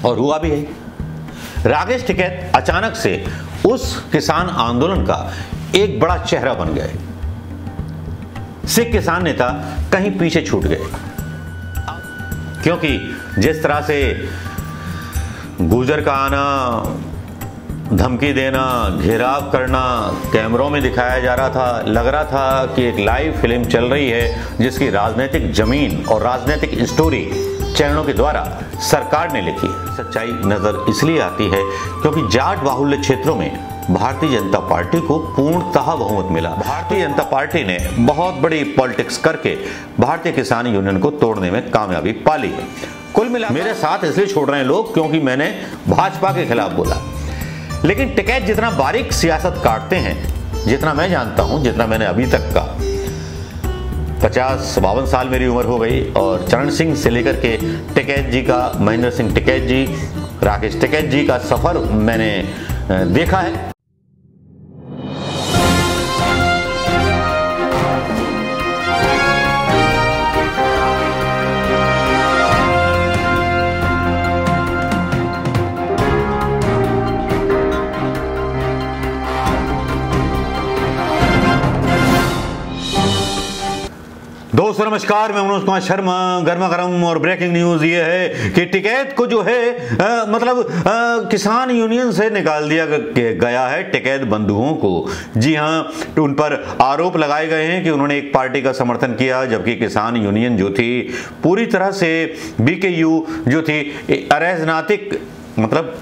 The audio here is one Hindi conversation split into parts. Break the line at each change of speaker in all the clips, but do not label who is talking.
और हुआ भी है। राकेश टिकैत अचानक से उस किसान आंदोलन का एक बड़ा चेहरा बन गए। सिख किसान नेता कहीं पीछे छूट गए, क्योंकि जिस तरह से गुर्जर का आना, धमकी देना, घेराव करना कैमरों में दिखाया जा रहा था, लग रहा था कि एक लाइव फिल्म चल रही है जिसकी राजनीतिक जमीन और राजनीतिक स्टोरी चैनलों के द्वारा सरकार ने लिखी है। सच्चाई नजर इसलिए आती है क्योंकि जाट बाहुल्य क्षेत्रों में भारतीय जनता पार्टी को पूर्णतः बहुमत मिला। भारतीय जनता पार्टी ने बहुत बड़ी पॉलिटिक्स करके भारतीय किसान यूनियन को तोड़ने में कामयाबी पा ली है। कुल मिला मेरे साथ इसलिए छोड़ रहे हैं लोग क्योंकि मैंने भाजपा के खिलाफ बोला, लेकिन टिकैत जितना बारीक सियासत काटते हैं, जितना मैं जानता हूं, जितना मैंने अभी तक का 50-52 साल मेरी उम्र हो गई, और चरण सिंह से लेकर के टिकैत जी का, महेंद्र सिंह टिकैत जी, राकेश टिकैत जी का सफर मैंने देखा है। दोस्तों नमस्कार, मैं मनोज कुमार शर्मा। गर्मा गर्म और ब्रेकिंग न्यूज ये है कि टिकैत को जो है किसान यूनियन से निकाल दिया गया है, टिकैत बंधुओं को। जी हां, उन पर आरोप लगाए गए हैं कि उन्होंने एक पार्टी का समर्थन किया, जबकि किसान यूनियन जो थी पूरी तरह से बीकेयू जो थी अराजनीतिक, मतलब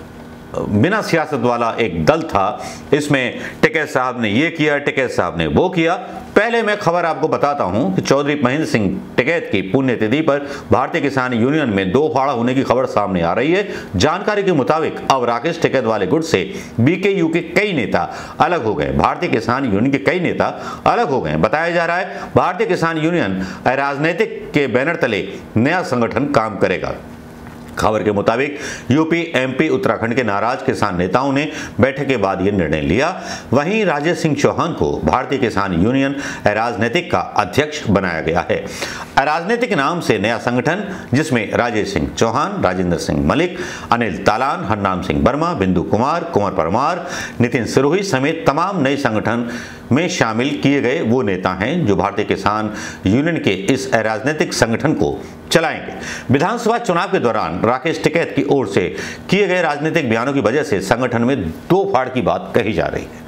बिना सियासत वाला एक दल था। इसमें टिकैत साहब ने ये किया, टिकैत साहब ने वो किया। पहले मैं खबर आपको बताता हूं कि चौधरी महेंद्र सिंह टिकैत की पुण्यतिथि पर भारतीय किसान यूनियन में दो फाड़ा होने की खबर सामने आ रही है। जानकारी के मुताबिक अब राकेश टिकैत वाले गुट से बीकेयू के कई नेता अलग हो गए, भारतीय किसान यूनियन के कई नेता अलग हो गए। बताया जा रहा है भारतीय किसान यूनियन राजनीतिक के बैनर तले नया संगठन काम करेगा। खबर के मुताबिक यूपी, एमपी, उत्तराखंड के नाराज किसान नेताओं ने बैठक के बाद यह निर्णय लिया। वहीं राजेश सिंह चौहान को भारतीय किसान यूनियन राजनीतिक का अध्यक्ष बनाया गया है। राजनीतिक नाम से नया संगठन, जिसमें राजेश सिंह चौहान, राजेंद्र सिंह मलिक, अनिल तालान, हरनाम सिंह वर्मा, बिंदु कुमार, कुंवर परमार, नितिन सिरोही समेत तमाम नए संगठन में शामिल किए गए वो नेता हैं जो भारतीय किसान यूनियन के इस राजनीतिक संगठन को चलाएंगे। विधानसभा चुनाव के दौरान राकेश टिकैत की ओर से किए गए राजनीतिक बयानों की वजह से संगठन में दो फाड़ की बात कही जा रही है।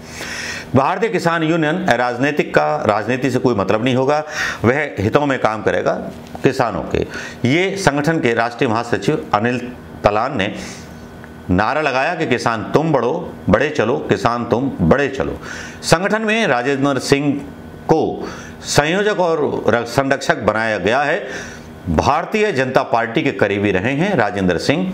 भारतीय किसान यूनियन राजनीति से कोई मतलब नहीं होगा, वह हितों में काम करेगा किसानों के। ये संगठन के राष्ट्रीय महासचिव अनिल तालान ने नारा लगाया कि किसान तुम बढ़ो, बड़े चलो, किसान तुम बड़े चलो। संगठन में राजेंद्र सिंह को संयोजक और संरक्षक बनाया गया है। भारतीय जनता पार्टी के करीबी रहे हैं राजेंद्र सिंह,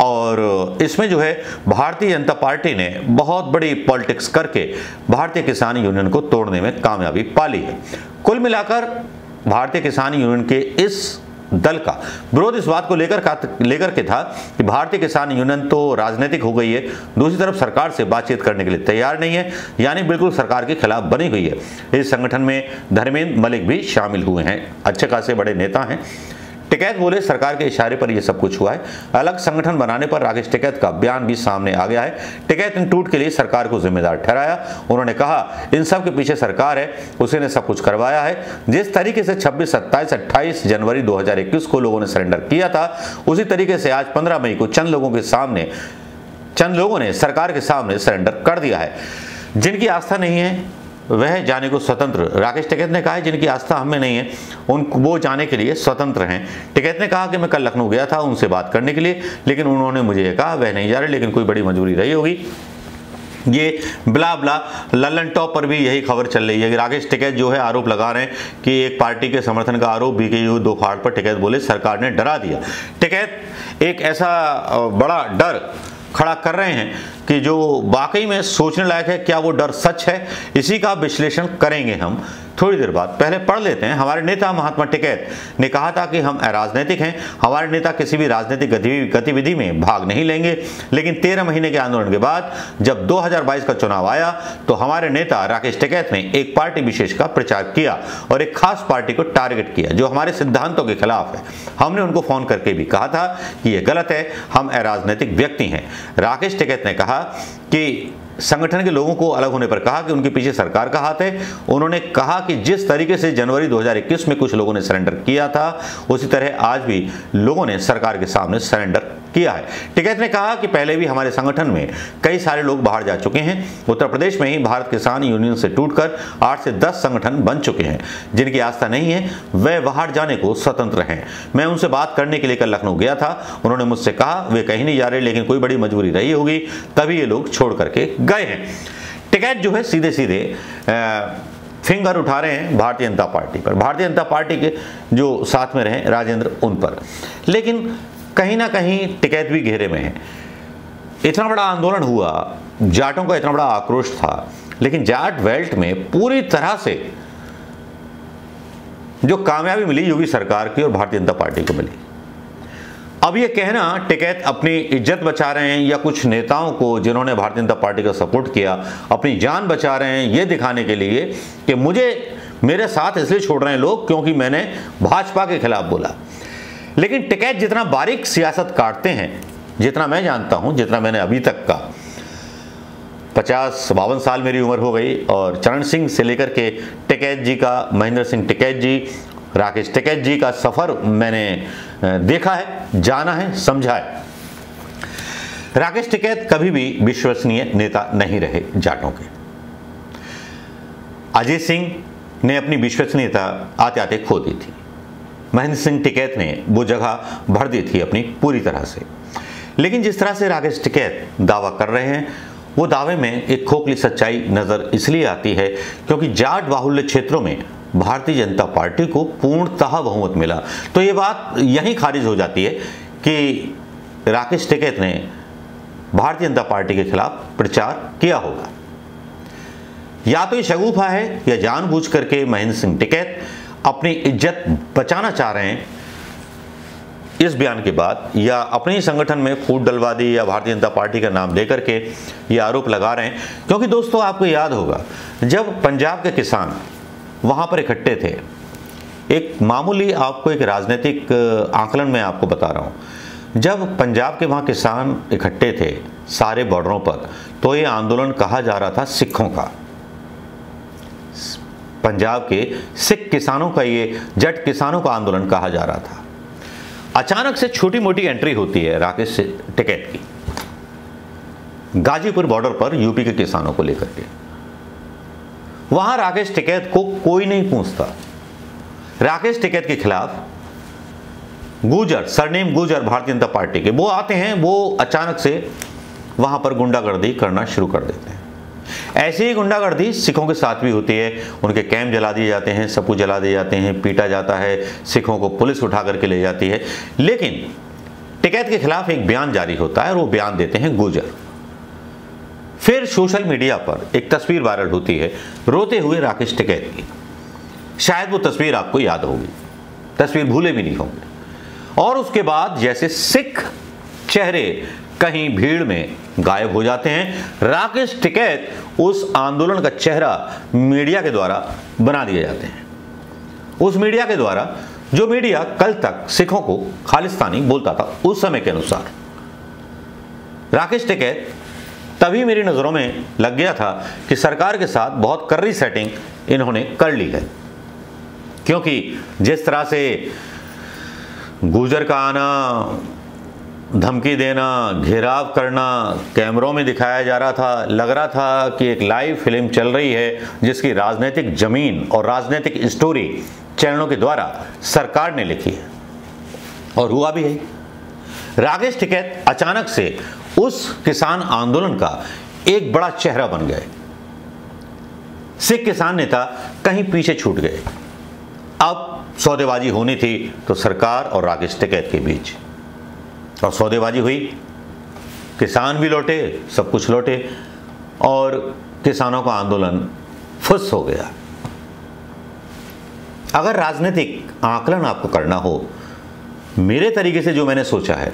और इसमें जो है भारतीय जनता पार्टी ने बहुत बड़ी पॉलिटिक्स करके भारतीय किसान यूनियन को तोड़ने में कामयाबी पा ली है। कुल मिलाकर भारतीय किसान यूनियन के इस दल का विरोध इस बात को लेकर के था कि भारतीय किसान यूनियन तो राजनीतिक हो गई है, दूसरी तरफ सरकार से बातचीत करने के लिए तैयार नहीं है, यानी बिल्कुल सरकार के खिलाफ बनी हुई है। इस संगठन में धर्मेंद्र मलिक भी शामिल हुए हैं, अच्छे खासे बड़े नेता हैं। टिकैत बोले सरकार के इशारे पर यह सब कुछ हुआ है। अलग संगठन बनाने पर राकेश टिकैत का बयान भी सामने आ गया है। टिकैत ने टूट के लिए सरकार को जिम्मेदार ठहराया। उन्होंने कहा इन सब के पीछे सरकार है, उसी ने सब कुछ करवाया है। जिस तरीके से 26, 27, 28 जनवरी 2021 को लोगों ने सरेंडर किया था, उसी तरीके से आज 15 मई को चंद लोगों ने सरकार के सामने सरेंडर कर दिया है। जिनकी आस्था नहीं है वह जाने को स्वतंत्र। राकेश टिकैत ने कहा है जिनकी आस्था हमें नहीं है वो जाने के लिए स्वतंत्र हैं। टिकैत ने कहा कि मैं कल लखनऊ गया था उनसे बात करने के लिए, लेकिन उन्होंने मुझे कहा वह नहीं जा रहे, लेकिन कोई बड़ी मजबूरी रही होगी। ये ब्ला ब्ला लल्लन टॉप पर भी यही खबर चल रही है कि राकेश टिकैत जो है आरोप लगा रहे हैं कि एक पार्टी के समर्थन का आरोप बीकेयू दो फाड़ पर। टिकैत बोले सरकार ने डरा दिया। टिकैत एक ऐसा बड़ा डर खड़ा कर रहे हैं कि जो वाकई में सोचने लायक है। क्या वो डर सच है? इसी का विश्लेषण करेंगे हम थोड़ी देर बाद, पहले पढ़ लेते हैं। हमारे नेता महात्मा टिकैत ने कहा था कि हम अराजनीतिक हैं, हमारे नेता किसी भी राजनीतिक गतिविधि में भाग नहीं लेंगे। लेकिन 13 महीने के आंदोलन के बाद जब 2022 का चुनाव आया तो हमारे नेता राकेश टिकैत ने एक पार्टी विशेष का प्रचार किया और एक खास पार्टी को टारगेट किया जो हमारे सिद्धांतों के खिलाफ है। हमने उनको फोन करके भी कहा था कि यह गलत है, हम अराजनीतिक व्यक्ति हैं। राकेश टिकैत ने कहा कि संगठन के लोगों को अलग होने पर कहा कि उनके पीछे सरकार का हाथ है। उन्होंने कहा कि जिस तरीके से जनवरी 2021 में कुछ लोगों ने सरेंडर किया था उसी तरह आज भी लोगों ने सरकार के सामने सरेंडर किया है। टिकैत ने कहा कि पहले भी हमारे संगठन में कई सारे लोग बाहर जा चुके हैं। उत्तर प्रदेश में ही भारत किसान यूनियन से टूटकर 8 से 10 संगठन बन चुके हैं। जिनकी आस्था नहीं है वे बाहर जाने को स्वतंत्र हैं। मैं उनसे बात करने के लिए कल लखनऊ गया था। उन्होंने मुझसे कहा वे कहीं नहीं जा रहे, लेकिन कोई बड़ी मजबूरी रही होगी तभी ये लोग छोड़ करके गए हैं। टिकैत जो है सीधे सीधे फिंगर उठा रहे हैं भारतीय जनता पार्टी पर, भारतीय जनता पार्टी के जो साथ में रहे राजेंद्र उन पर। लेकिन कहीं ना कहीं टिकैत भी घेरे में है। इतना बड़ा आंदोलन हुआ, जाटों का इतना बड़ा आक्रोश था, लेकिन जाट बेल्ट में पूरी तरह से जो कामयाबी मिली योगी सरकार की और भारतीय जनता पार्टी को मिली। अब ये कहना टिकैत अपनी इज्जत बचा रहे हैं या कुछ नेताओं को जिन्होंने भारतीय जनता पार्टी का सपोर्ट किया अपनी जान बचा रहे हैं, ये दिखाने के लिए कि मेरे साथ इसलिए छोड़ रहे हैं लोग क्योंकि मैंने भाजपा के खिलाफ बोला। लेकिन टिकैत जितना बारीक सियासत काटते हैं, जितना मैं जानता हूं, जितना मैंने अभी तक का 50-52 साल मेरी उम्र हो गई और चरण सिंह से लेकर के टिकैत जी का, महेंद्र सिंह टिकैत जी, राकेश टिकैत जी का सफर मैंने देखा है, जाना है, समझा है। राकेश टिकैत कभी भी विश्वसनीय नेता नहीं रहे जाटों के। अजय सिंह ने अपनी विश्वसनीयता आते आते खो दी थी। महेंद्र सिंह टिकैत ने वो जगह भर दी थी अपनी पूरी तरह से। लेकिन जिस तरह से राकेश टिकैत दावा कर रहे हैं वो दावे में एक खोखली सच्चाई नजर इसलिए आती है क्योंकि जाट बाहुल्य क्षेत्रों में भारतीय जनता पार्टी को पूर्णतः बहुमत मिला। तो ये बात यहीं खारिज हो जाती है कि राकेश टिकैत ने भारतीय जनता पार्टी के खिलाफ प्रचार किया होगा। या तो ये शगुफा है या जानबूझ करके महेंद्र सिंह टिकैत अपनी इज्जत बचाना चाह रहे हैं इस बयान के बाद, या अपने ही संगठन में फूट डलवा दी या भारतीय जनता पार्टी का नाम लेकर के ये आरोप लगा रहे हैं। क्योंकि दोस्तों आपको याद होगा जब पंजाब के किसान वहां पर इकट्ठे थे, एक मामूली आपको एक राजनीतिक आकलन में आपको बता रहा हूं, जब पंजाब के वहां किसान इकट्ठे थे सारे बॉर्डरों पर तो ये आंदोलन कहा जा रहा था सिखों का, पंजाब के सिख किसानों का, ये जट किसानों का आंदोलन कहा जा रहा था। अचानक से छोटी मोटी एंट्री होती है राकेश टिकैत की गाजीपुर बॉर्डर पर यूपी के किसानों को लेकर के। वहां राकेश टिकैत को कोई नहीं पूछता। राकेश टिकैत के खिलाफ गुर्जर, सरनेम गुर्जर भारतीय जनता पार्टी के, वो आते हैं, वो अचानक से वहां पर गुंडागर्दी करना शुरू कर देते हैं। ऐसी ही गुंडागर्दी सिखों के साथ भी होती है। उनके कैंप जला दिए जाते हैं, सबूत जला दिए जाते हैं, पीटा जाता है, सिखों को पुलिस उठा करके ले जाती है। लेकिन टिकैत के खिलाफ एक बयान जारी होता है और वो बयान देते हैं गुर्जर। फिर सोशल मीडिया पर एक तस्वीर वायरल होती है रोते हुए राकेश टिकैत की। शायद वो तस्वीर आपको याद होगी, तस्वीर भूले भी नहीं होंगे। और उसके बाद जैसे सिख चेहरे कहीं भीड़ में गायब हो जाते हैं, राकेश टिकैत उस आंदोलन का चेहरा मीडिया के द्वारा बना दिए जाते हैं। उस मीडिया के द्वारा जो मीडिया कल तक सिखों को खालिस्तानी बोलता था उस समय के अनुसार। राकेश टिकैत तभी मेरी नजरों में लग गया था कि सरकार के साथ बहुत कर्री सेटिंग इन्होंने कर ली है, क्योंकि जिस तरह से गुर्जर का आना, धमकी देना, घेराव करना कैमरों में दिखाया जा रहा था, लग रहा था कि एक लाइव फिल्म चल रही है जिसकी राजनीतिक जमीन और राजनीतिक स्टोरी चैनलों के द्वारा सरकार ने लिखी है। और हुआ भी है। राकेश टिकैत अचानक से उस किसान आंदोलन का एक बड़ा चेहरा बन गए। सिख किसान नेता कहीं पीछे छूट गए। अब सौदेबाजी होनी थी तो सरकार और राकेश टिकैत के बीच, और सौदेबाजी हुई, किसान भी लौटे, सब कुछ लौटे और किसानों का आंदोलन फुस हो गया। अगर राजनीतिक आकलन आपको करना हो मेरे तरीके से जो मैंने सोचा है